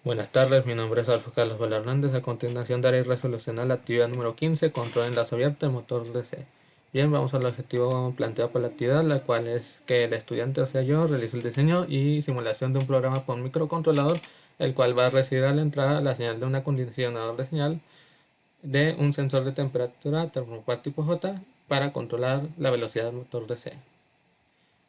Buenas tardes, mi nombre es Alfonso Carlos Vela Hernández. A continuación daré resolución a la actividad número 15, control de enlace abierto de motor DC. Bien, vamos al objetivo planteado por la actividad, la cual es que el estudiante, o sea yo, realice el diseño y simulación de un programa con microcontrolador, el cual va a recibir a la entrada la señal de un acondicionador de señal de un sensor de temperatura termopar tipo J para controlar la velocidad del motor DC.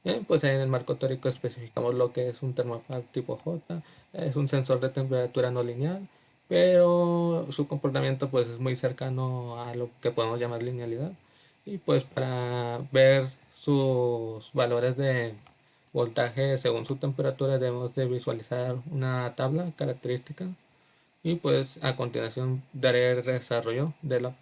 Bien, pues en el marco teórico especificamos lo que es un termofar tipo J, es un sensor de temperatura no lineal, pero su comportamiento pues es muy cercano a lo que podemos llamar linealidad. Y pues para ver sus valores de voltaje según su temperatura debemos de visualizar una tabla característica y pues a continuación daré el desarrollo de la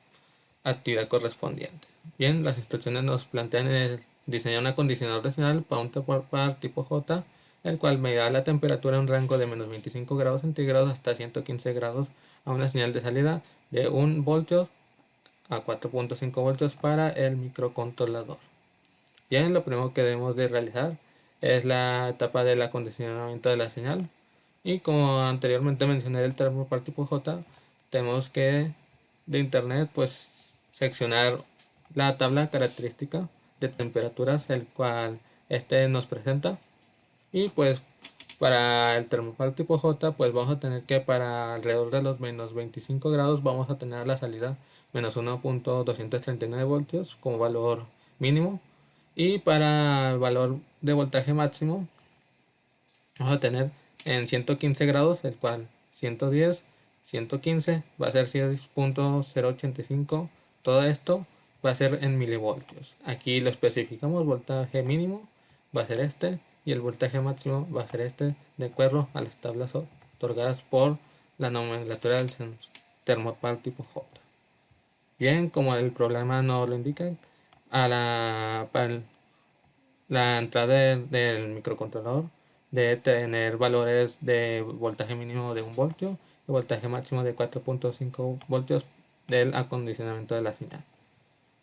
actividad correspondiente. Bien, las instrucciones nos plantean diseñar un acondicionador de señal para un termopar tipo J, el cual medirá la temperatura en un rango de menos 25 grados centígrados hasta 115 grados a una señal de salida de 1 voltio a 4.5 voltios para el microcontrolador. Bien, lo primero que debemos de realizar es la etapa del acondicionamiento de la señal. Y como anteriormente mencioné el termopar tipo J, tenemos que de internet pues seccionar la tabla característica de temperaturas el cual este nos presenta. Y pues para el termopar tipo J pues vamos a tener que para alrededor de los menos 25 grados vamos a tener la salida menos 1.239 voltios como valor mínimo. Y para el valor de voltaje máximo vamos a tener en 115 grados, el cual 110, 115 va a ser 6.085. Todo esto va a ser en milivoltios. Aquí lo especificamos, voltaje mínimo va a ser este y el voltaje máximo va a ser este, de acuerdo a las tablas otorgadas por la nomenclatura del termopar tipo J. Bien, como el problema no lo indica, para la entrada del microcontrolador debe tener valores de voltaje mínimo de 1 voltio y voltaje máximo de 4.5 voltios del acondicionamiento de la señal.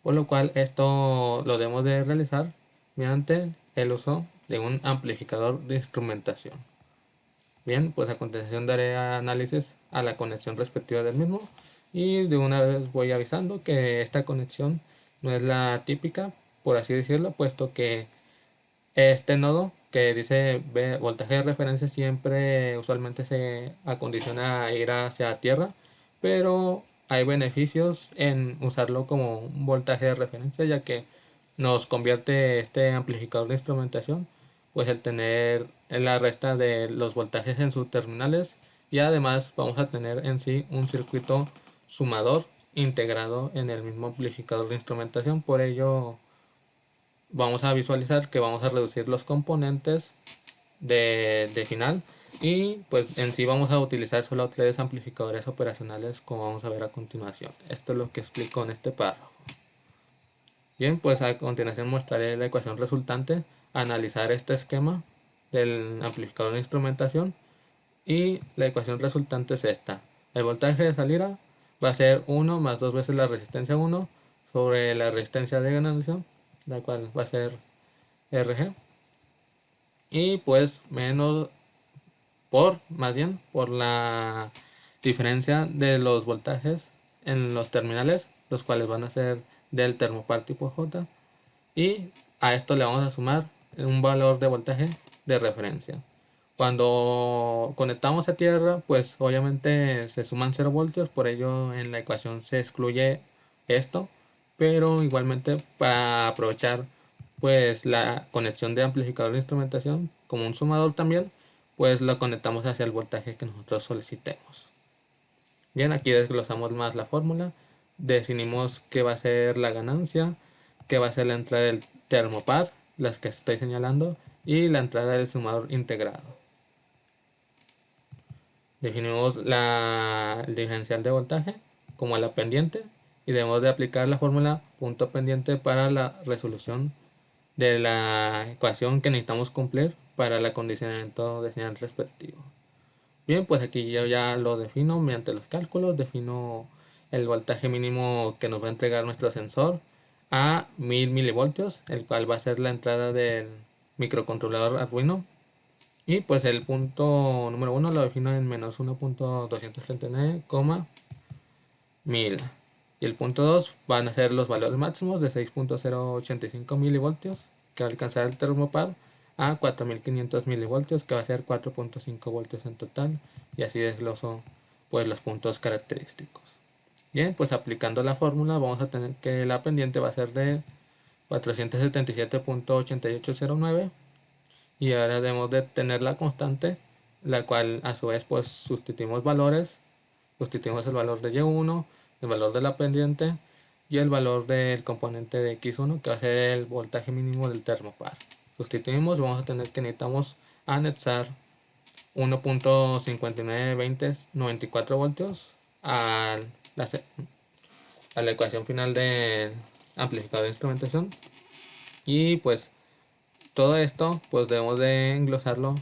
Por lo cual esto lo debemos de realizar mediante el uso de un amplificador de instrumentación. Bien, pues a continuación daré análisis a la conexión respectiva del mismo y de una vez voy avisando que esta conexión no es la típica, por así decirlo, puesto que este nodo que dice voltaje de referencia siempre usualmente se acondiciona a ir hacia tierra, pero hay beneficios en usarlo como un voltaje de referencia, ya que nos convierte este amplificador de instrumentación pues el tener en la resta de los voltajes en sus terminales, y además vamos a tener en sí un circuito sumador integrado en el mismo amplificador de instrumentación. Por ello vamos a visualizar que vamos a reducir los componentes de final y pues en sí vamos a utilizar solo 3 amplificadores operacionales, como vamos a ver a continuación. Esto es lo que explico en este párrafo. Bien, pues a continuación mostraré la ecuación resultante, analizar este esquema del amplificador de instrumentación, y la ecuación resultante es esta. El voltaje de salida va a ser 1 más 2 veces la resistencia 1 sobre la resistencia de ganancia, la cual va a ser RG, y pues menos más bien por la diferencia de los voltajes en los terminales, los cuales van a ser del termopar tipo J, y a esto le vamos a sumar un valor de voltaje de referencia. Cuando conectamos a tierra pues obviamente se suman 0 voltios, por ello en la ecuación se excluye esto, pero igualmente para aprovechar pues la conexión de amplificador de instrumentación como un sumador también, pues lo conectamos hacia el voltaje que nosotros solicitemos. Bien, aquí desglosamos más la fórmula, definimos qué va a ser la ganancia, qué va a ser la entrada del termopar, las que estoy señalando, y la entrada del sumador integrado. Definimos el diferencial de voltaje como la pendiente y debemos de aplicar la fórmula punto pendiente para la resolución de la ecuación que necesitamos cumplir para el acondicionamiento de señal respectivo. Bien, pues aquí yo ya lo defino mediante los cálculos, defino el voltaje mínimo que nos va a entregar nuestro sensor a 1000 milivoltios, el cual va a ser la entrada del microcontrolador Arduino, Y pues el punto número 1 lo defino en menos 1.239,1000. Y el punto 2 van a ser los valores máximos de 6.085 milivoltios que va a alcanzar el termopar a 4500 milivoltios, que va a ser 4.5 voltios en total. Y así desgloso pues los puntos característicos. Bien, pues aplicando la fórmula vamos a tener que la pendiente va a ser de 477.8809, y ahora debemos de tener la constante, la cual a su vez pues sustituimos valores, sustituimos el valor de Y1, el valor de la pendiente y el valor del componente de X1, que va a ser el voltaje mínimo del termopar. Sustituimos, vamos a tener que necesitamos anexar 1.592094 voltios a la ecuación final del amplificador de instrumentación. Y pues todo esto pues debemos de englosarlo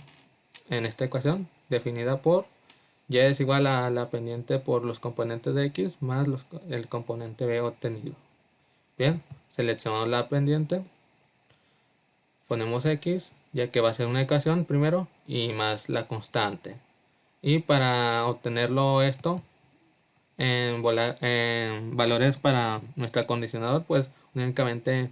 en esta ecuación definida por y es igual a la pendiente por los componentes de X más el componente B obtenido. Bien, seleccionamos la pendiente, ponemos X, ya que va a ser una ecuación primero, y más la constante. Y para obtenerlo esto en valores para nuestro acondicionador, pues únicamente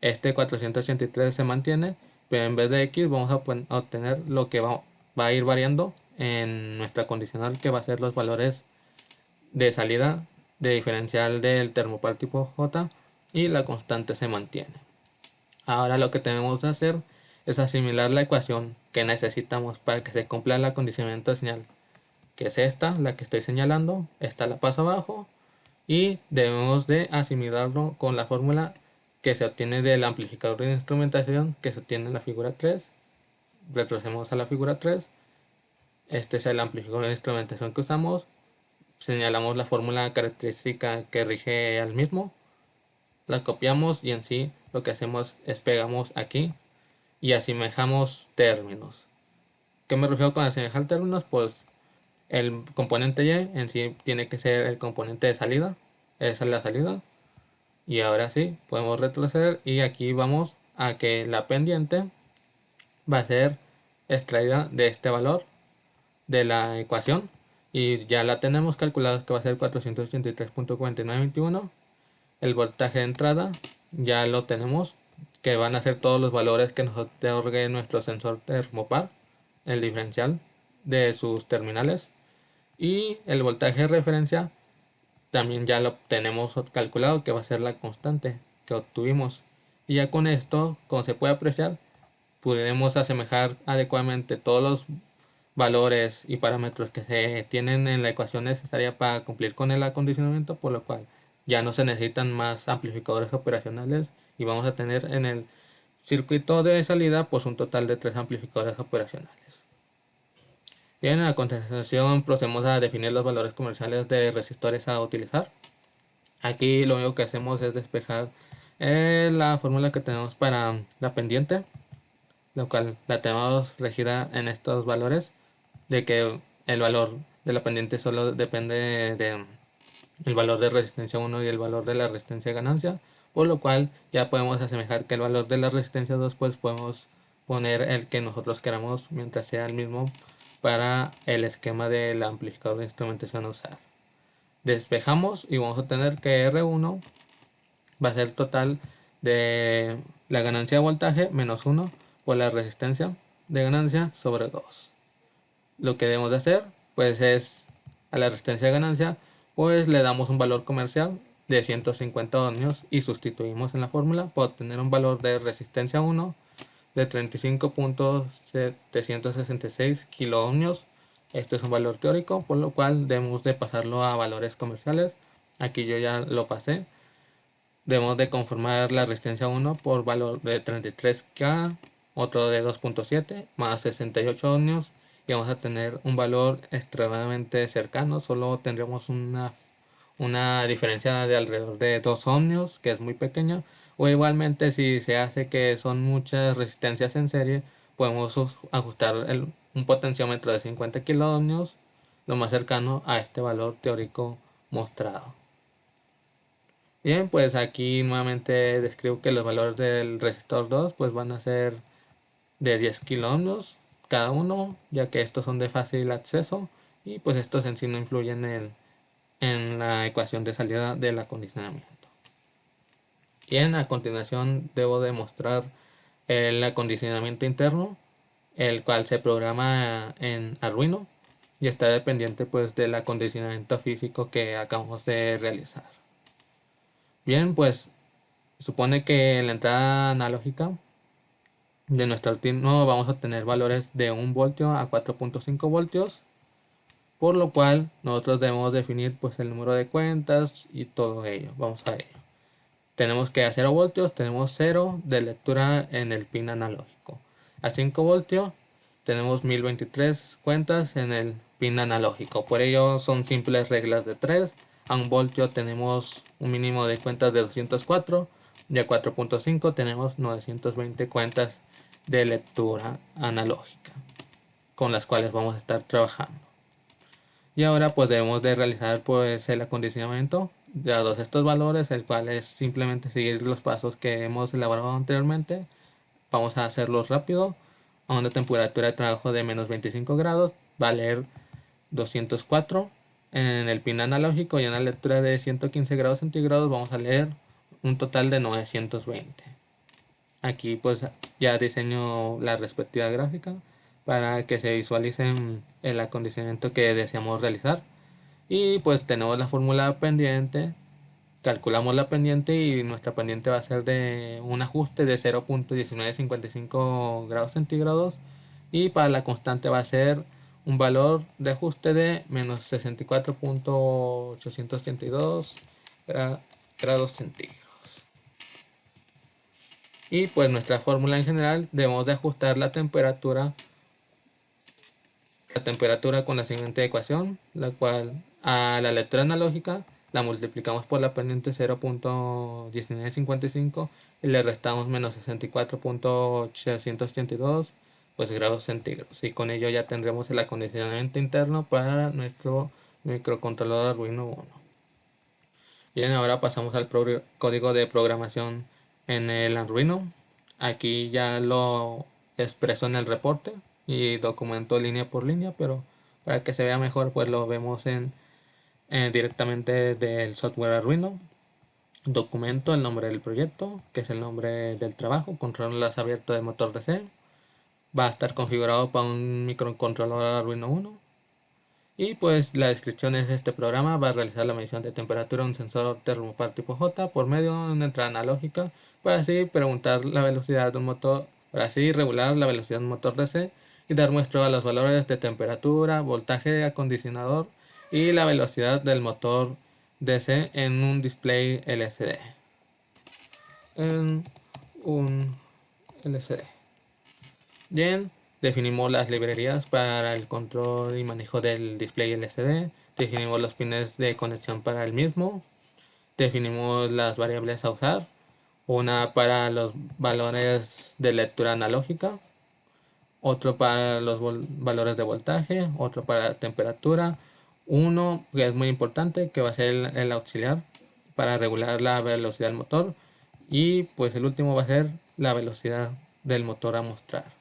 este 483 se mantiene, pero en vez de X vamos a obtener lo que va a ir variando en nuestra condicional, que va a ser los valores de salida de diferencial del termopar tipo J, y la constante se mantiene. Ahora lo que tenemos que hacer es asimilar la ecuación que necesitamos para que se cumpla el acondicionamiento de señal, que es esta, la que estoy señalando. Esta la paso abajo y debemos de asimilarlo con la fórmula que se obtiene del amplificador de instrumentación, que se obtiene en la figura 3. Retrocedemos a la figura 3. Este es el amplificador de instrumentación que usamos. Señalamos la fórmula característica que rige al mismo, la copiamos y en sí lo que hacemos es pegamos aquí y asemejamos términos. ¿Qué me refiero con asemejar términos? Pues el componente Y en sí tiene que ser el componente de salida. Esa es la salida. Y ahora sí, podemos retroceder y aquí vamos a que la pendiente va a ser extraída de este valor de la ecuación. Y ya la tenemos calculada, que va a ser 483.4921. El voltaje de entrada ya lo tenemos, que van a ser todos los valores que nos otorgue nuestro sensor termopar, el diferencial de sus terminales. Y el voltaje de referencia también ya lo tenemos calculado, que va a ser la constante que obtuvimos. Y ya con esto, como se puede apreciar, podemos asemejar adecuadamente todos los valores y parámetros que se tienen en la ecuación necesaria para cumplir con el acondicionamiento, por lo cual ya no se necesitan más amplificadores operacionales y vamos a tener en el circuito de salida pues un total de 3 amplificadores operacionales. Bien, a continuación procedemos a definir los valores comerciales de resistores a utilizar. Aquí lo único que hacemos es despejar la fórmula que tenemos para la pendiente, lo cual la tenemos regida en estos valores, de que el valor de la pendiente solo depende de el valor de resistencia 1 y el valor de la resistencia ganancia, por lo cual ya podemos asemejar que el valor de la resistencia 2 pues podemos poner el que nosotros queramos mientras sea el mismo para el esquema del amplificador de instrumentación a usar. Despejamos y vamos a tener que R1 va a ser total de la ganancia de voltaje menos 1 por la resistencia de ganancia sobre 2. Lo que debemos de hacer pues es a la resistencia de ganancia pues le damos un valor comercial de 150 ohmios y sustituimos en la fórmula para obtener un valor de resistencia 1 de 35.766 kiloohmios. Este es un valor teórico, por lo cual debemos de pasarlo a valores comerciales. Aquí yo ya lo pasé. Debemos de conformar la resistencia 1 por valor de 33K, otro de 2.7 más 68 ohmios, y vamos a tener un valor extremadamente cercano. Solo tendríamos una diferencia de alrededor de 2 ohmios, que es muy pequeña. O igualmente, si se hace que son muchas resistencias en serie, podemos ajustar un potenciómetro de 50 kiloohmios, lo más cercano a este valor teórico mostrado. Bien, pues aquí nuevamente describo que los valores del resistor 2 pues van a ser de 10 kiloohmios, cada uno, ya que estos son de fácil acceso y pues estos en sí no influyen en la ecuación de salida del acondicionamiento. Bien, a continuación debo demostrar el acondicionamiento interno, el cual se programa en Arduino y está dependiente pues del acondicionamiento físico que acabamos de realizar. Bien, pues supone que en la entrada analógica de nuestro Arduino vamos a obtener valores de 1 voltio a 4.5 voltios, por lo cual nosotros debemos definir pues el número de cuentas y todo ello. Vamos a ello. Tenemos que a 0 voltios tenemos 0 de lectura en el pin analógico. A 5 voltios tenemos 1023 cuentas en el pin analógico. Por ello son simples reglas de 3. A 1 voltio tenemos un mínimo de cuentas de 204. Y a 4.5 tenemos 920 cuentas de lectura analógica con las cuales vamos a estar trabajando. Y ahora pues debemos de realizar pues el acondicionamiento de todos estos valores, el cual es simplemente seguir los pasos que hemos elaborado anteriormente. Vamos a hacerlos rápido. A una temperatura de trabajo de menos 25 grados va a leer 204 en el pin analógico, y en la lectura de 115 grados centígrados vamos a leer un total de 920. Aquí pues ya diseño la respectiva gráfica para que se visualicen el acondicionamiento que deseamos realizar. Y pues tenemos la fórmula pendiente, calculamos la pendiente y nuestra pendiente va a ser de un ajuste de 0.1955 grados centígrados, y para la constante va a ser un valor de ajuste de menos 64.882 grados centígrados. Y pues nuestra fórmula en general debemos de ajustar la temperatura con la siguiente ecuación, la cual a la lectura analógica la multiplicamos por la pendiente 0.1955 y le restamos menos 64.882 pues grados centígrados, y con ello ya tendremos el acondicionamiento interno para nuestro microcontrolador Arduino Uno. Bien, ahora pasamos al código de programación en el Arduino. Aquí ya lo expreso en el reporte y documento línea por línea, pero para que se vea mejor pues lo vemos directamente del software Arduino. Documento el nombre del proyecto, que es el nombre del trabajo, control las abierto de motor DC. Va a estar configurado para un microcontrolador Arduino Uno. Y pues la descripción es: este programa va a realizar la medición de temperatura de un sensor termopar tipo J por medio de una entrada analógica, para así preguntar la velocidad de un motor, para así regular la velocidad de un motor DC y dar muestra a los valores de temperatura, voltaje de acondicionador y la velocidad del motor DC en un display LCD. En un LCD. Bien, definimos las librerías para el control y manejo del display LCD, definimos los pines de conexión para el mismo, definimos las variables a usar, una para los valores de lectura analógica, otro para los valores de voltaje, otro para temperatura, uno que es muy importante, que va a ser el auxiliar para regular la velocidad del motor, y pues el último va a ser la velocidad del motor a mostrar.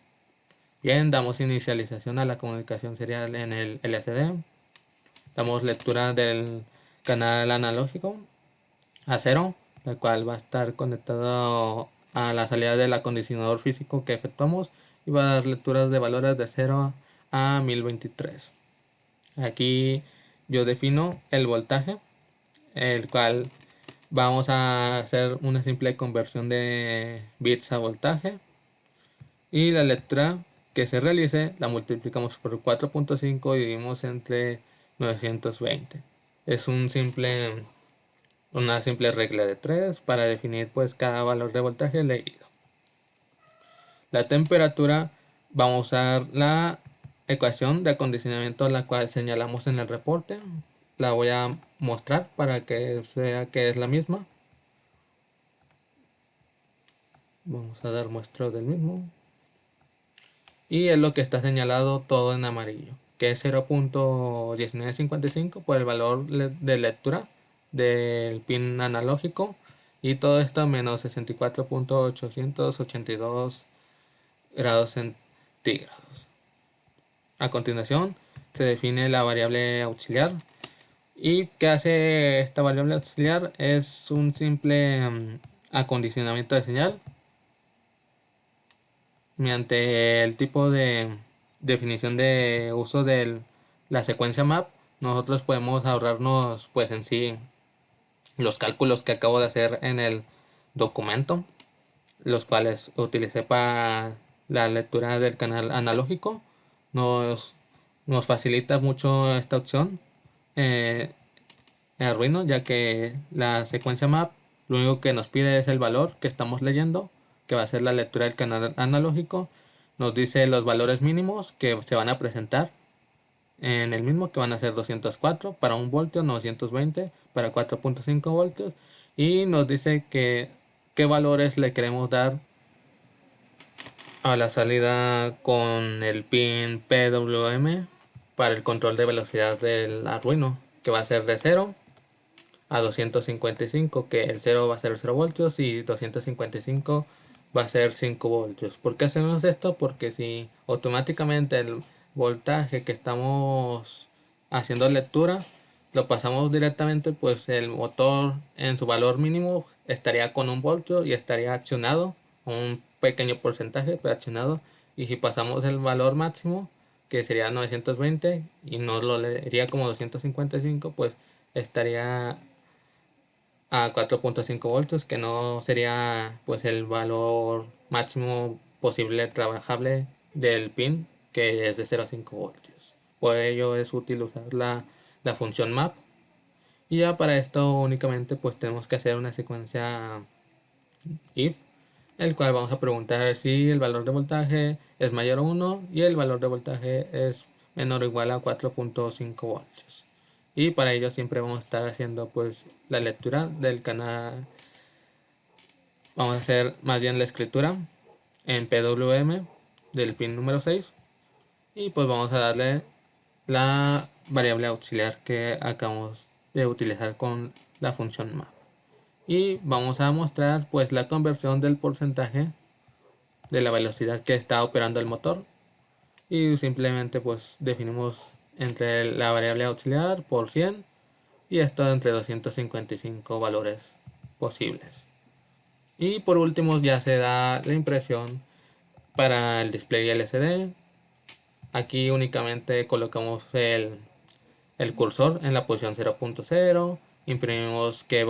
Bien, damos inicialización a la comunicación serial en el LCD. Damos lectura del canal analógico a 0, el cual va a estar conectado a la salida del acondicionador físico que efectuamos, y va a dar lecturas de valores de 0 a 1023. Aquí yo defino el voltaje, el cual vamos a hacer una simple conversión de bits a voltaje, y la lectura que se realice la multiplicamos por 4.5 y dividimos entre 920. Es una simple regla de 3 para definir pues cada valor de voltaje leído. La temperatura, vamos a usar la ecuación de acondicionamiento, la cual señalamos en el reporte. La voy a mostrar para que vea que es la misma. Vamos a dar muestra del mismo. Y es lo que está señalado todo en amarillo, que es 0.1955 por el valor de lectura del pin analógico, y todo esto menos 64.882 grados centígrados. A continuación se define la variable auxiliar. ¿Y qué hace esta variable auxiliar? Es un simple acondicionamiento de señal mediante el tipo de definición de uso de la secuencia map. Nosotros podemos ahorrarnos pues en sí los cálculos que acabo de hacer en el documento, los cuales utilicé para la lectura del canal analógico. Nos, nos facilita mucho esta opción en Arduino, ya que la secuencia map lo único que nos pide es el valor que estamos leyendo, que va a ser la lectura del canal analógico. Nos dice los valores mínimos que se van a presentar en el mismo, que van a ser 204 para 1 voltio, 920 para 4.5 voltios, y nos dice que qué valores le queremos dar a la salida con el pin PWM para el control de velocidad del Arduino, que va a ser de 0 a 255, que el 0 va a ser 0 voltios y 255 va a ser 5 voltios. ¿Por qué hacemos esto? Porque si automáticamente el voltaje que estamos haciendo lectura lo pasamos directamente, pues el motor en su valor mínimo estaría con 1 voltio y estaría accionado, un pequeño porcentaje pero accionado. Y si pasamos el valor máximo, que sería 920, y nos lo leería como 255, pues estaría a 4.5 voltios, que no sería pues el valor máximo posible trabajable del pin, que es de 0 a 5 voltios. Por ello es útil usar la función map, y ya para esto únicamente pues tenemos que hacer una secuencia if, el cual vamos a preguntar si el valor de voltaje es mayor a 1 y el valor de voltaje es menor o igual a 4.5 voltios. Y para ello siempre vamos a estar haciendo pues la lectura del canal. Vamos a hacer más bien la escritura en PWM del pin número 6, y pues vamos a darle la variable auxiliar que acabamos de utilizar con la función map, y vamos a mostrar pues la conversión del porcentaje de la velocidad que está operando el motor, y simplemente pues definimos entre la variable auxiliar por 100 y esto entre 255 valores posibles. Y por último ya se da la impresión para el display LCD. Aquí únicamente colocamos el cursor en la posición 0.0, imprimimos que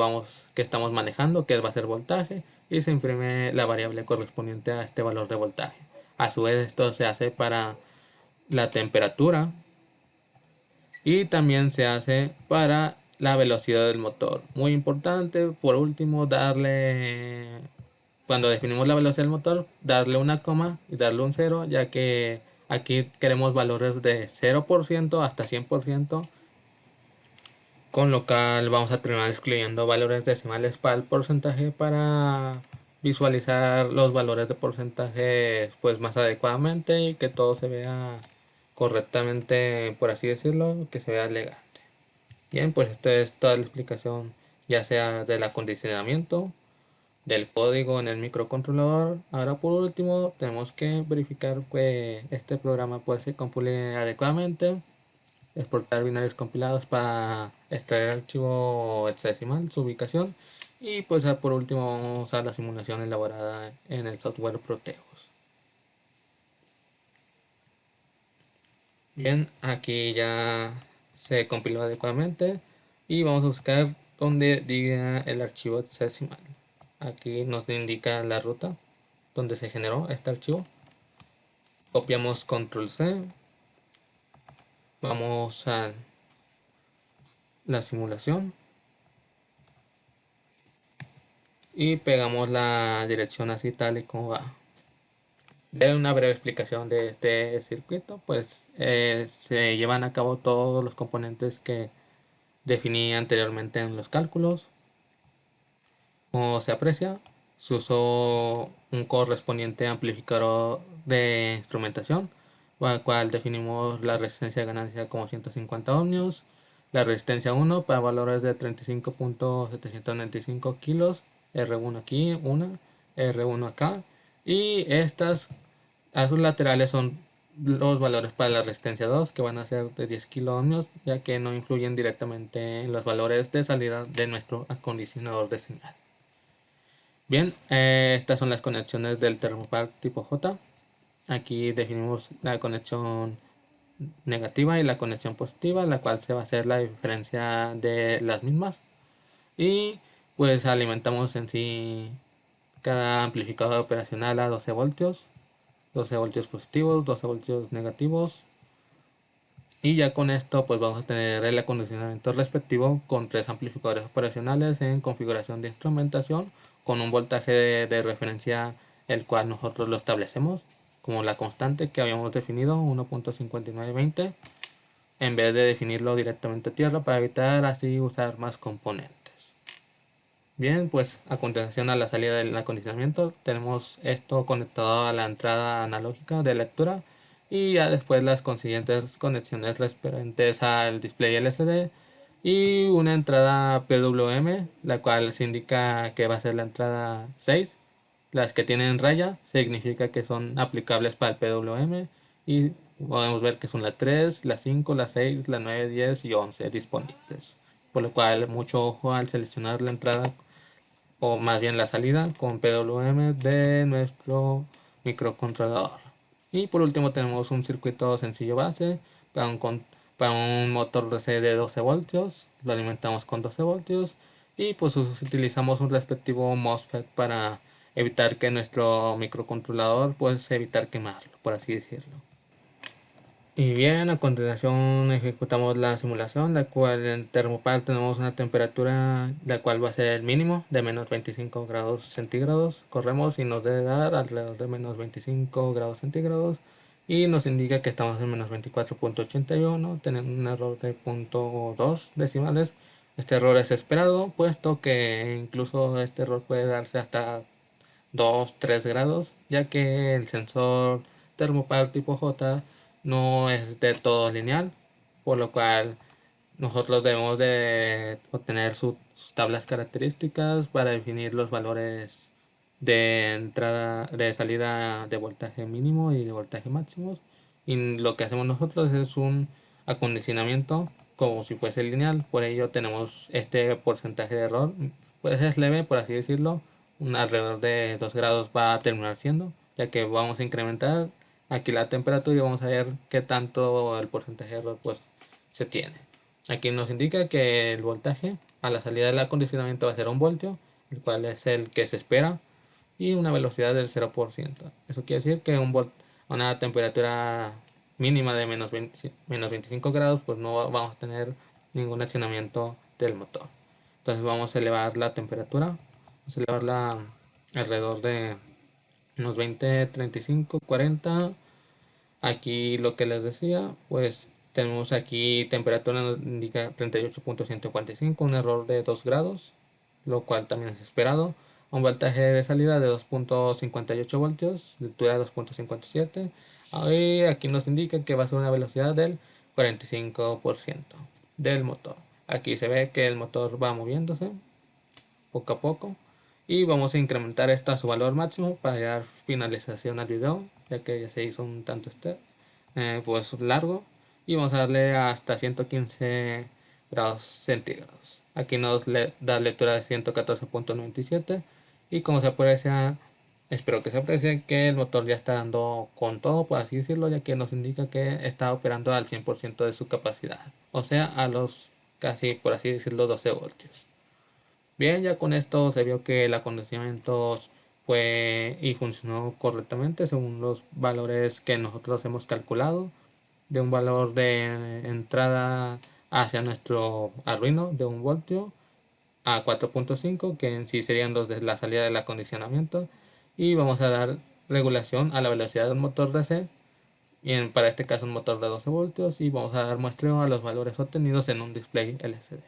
estamos manejando, que va a ser voltaje, y se imprime la variable correspondiente a este valor de voltaje. A su vez esto se hace para la temperatura y también se hace para la velocidad del motor. Muy importante, por último, cuando definimos la velocidad del motor, darle una coma y darle un 0, ya que aquí queremos valores de 0% hasta 100%, con lo cual vamos a terminar excluyendo valores decimales para el porcentaje para visualizar los valores de porcentaje pues más adecuadamente y que todo se vea correctamente, por así decirlo, que se vea elegante. Bien, pues esta es toda la explicación, ya sea del acondicionamiento del código en el microcontrolador. Ahora por último tenemos que verificar que este programa pues se compile adecuadamente, exportar binarios compilados para extraer el archivo hexadecimal, su ubicación, y pues por último vamos a usar la simulación elaborada en el software Proteus. Bien, aquí ya se compiló adecuadamente y vamos a buscar donde diga el archivo hexadecimal. Aquí nos indica la ruta donde se generó este archivo. Copiamos control C, vamos a la simulación y pegamos la dirección así tal y como va. De una breve explicación de este circuito, pues se llevan a cabo todos los componentes que definí anteriormente en los cálculos. Como se aprecia, se usó un correspondiente amplificador de instrumentación, con el cual definimos la resistencia de ganancia como 150 ohmios, la resistencia 1 para valores de 35.795 kilos, R1 aquí, una, R1 acá, y estas a sus laterales son los valores para la resistencia 2, que van a ser de 10 kiloohmios, ya que no influyen directamente en los valores de salida de nuestro acondicionador de señal. Bien, estas son las conexiones del termopar tipo J. Aquí definimos la conexión negativa y la conexión positiva, la cual se va a hacer la diferencia de las mismas. Y pues alimentamos en sí cada amplificador operacional a 12 voltios. 12 voltios positivos, 12 voltios negativos. Y ya con esto pues vamos a tener el acondicionamiento respectivo con 3 amplificadores operacionales en configuración de instrumentación con un voltaje de referencia el cual nosotros lo establecemos como la constante que habíamos definido, 1.5920, en vez de definirlo directamente a tierra para evitar así usar más componentes. Bien, pues a continuación a la salida del acondicionamiento tenemos esto conectado a la entrada analógica de lectura y ya después las consiguientes conexiones referentes al display LCD y una entrada PWM, la cual se indica que va a ser la entrada 6. Las que tienen raya significa que son aplicables para el PWM y podemos ver que son la 3, la 5, la 6, la 9, 10 y 11 disponibles. Por lo cual mucho ojo al seleccionar la entrada o más bien la salida con PWM de nuestro microcontrolador. Y por último tenemos un circuito sencillo base para un motor DC de 12 voltios, lo alimentamos con 12 voltios y pues utilizamos un respectivo MOSFET para evitar que nuestro microcontrolador pues evitar quemarlo, por así decirlo. Y bien, a continuación ejecutamos la simulación, la cual en termopar tenemos una temperatura la cual va a ser el mínimo de menos 25 grados centígrados. Corremos y nos debe dar alrededor de menos 25 grados centígrados y nos indica que estamos en menos 24.81, tenemos un error de 0.2 decimales. Este error es esperado, puesto que incluso este error puede darse hasta 2-3 grados, ya que el sensor termopar tipo J no es de todo lineal, por lo cual nosotros debemos de obtener sus tablas características para definir los valores de entrada, de salida de voltaje mínimo y de voltaje máximos. Y lo que hacemos nosotros es un acondicionamiento como si fuese lineal, por ello tenemos este porcentaje de error, pues es leve por así decirlo, alrededor de 2 grados va a terminar siendo, ya que vamos a incrementar aquí la temperatura y vamos a ver qué tanto el porcentaje de error pues se tiene. Aquí nos indica que el voltaje a la salida del acondicionamiento va a ser 1 voltio, el cual es el que se espera, y una velocidad del 0%. Eso quiere decir que una temperatura mínima de menos 25 grados, pues no vamos a tener ningún accionamiento del motor. Entonces vamos a elevar la temperatura, vamos a elevarla alrededor de unos 20, 35, 40. Aquí lo que les decía, pues tenemos aquí temperatura nos indica 38.145, un error de 2 grados, lo cual también es esperado. Un voltaje de salida de 2.58 voltios, de altura de 2.57. Y aquí nos indica que va a ser una velocidad del 45% del motor. Aquí se ve que el motor va moviéndose poco a poco. Y vamos a incrementar esto a su valor máximo para dar finalización al video, ya que ya se hizo un tanto pues largo. Y vamos a darle hasta 115 grados centígrados. Aquí nos da lectura de 114.97 y como se aprecia, espero que se aprecie que el motor ya está dando con todo, por así decirlo, ya que nos indica que está operando al 100% de su capacidad, o sea a los casi, por así decirlo, 12 voltios. Bien, ya con esto se vio que el acondicionamiento fue y funcionó correctamente según los valores que nosotros hemos calculado, de un valor de entrada hacia nuestro Arduino de 1 voltio a 4.5, que en sí serían los de la salida del acondicionamiento, y vamos a dar regulación a la velocidad del motor DC, y para este caso un motor de 12 voltios, y vamos a dar muestreo a los valores obtenidos en un display LCD.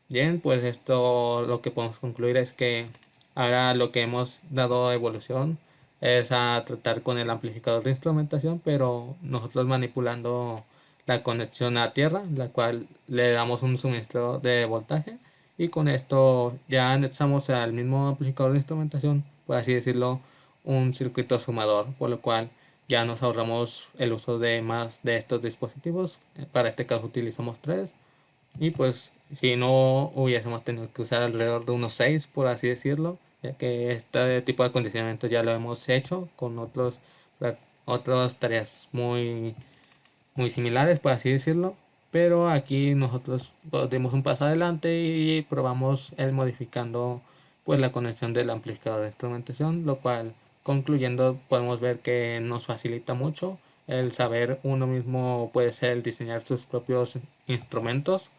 Bien, pues esto lo que podemos concluir es que ahora lo que hemos dado evolución es a tratar con el amplificador de instrumentación, pero nosotros manipulando la conexión a tierra, la cual le damos un suministro de voltaje, y con esto ya anexamos al mismo amplificador de instrumentación, por así decirlo, un circuito sumador, por lo cual ya nos ahorramos el uso de más de estos dispositivos. Para este caso utilizamos 3 y pues si no hubiésemos tenido que usar alrededor de unos 6, por así decirlo, ya que este tipo de acondicionamiento ya lo hemos hecho con otras tareas muy similares, por así decirlo. Pero aquí nosotros dimos un paso adelante y probamos el modificando pues la conexión del amplificador de instrumentación, lo cual, concluyendo, podemos ver que nos facilita mucho el saber uno mismo, puede ser el diseñar sus propios instrumentos.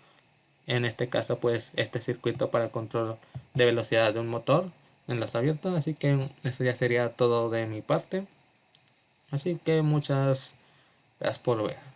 En este caso pues este circuito para control de velocidad de un motor en las abiertas. Así que eso ya sería todo de mi parte, así que muchas gracias por ver.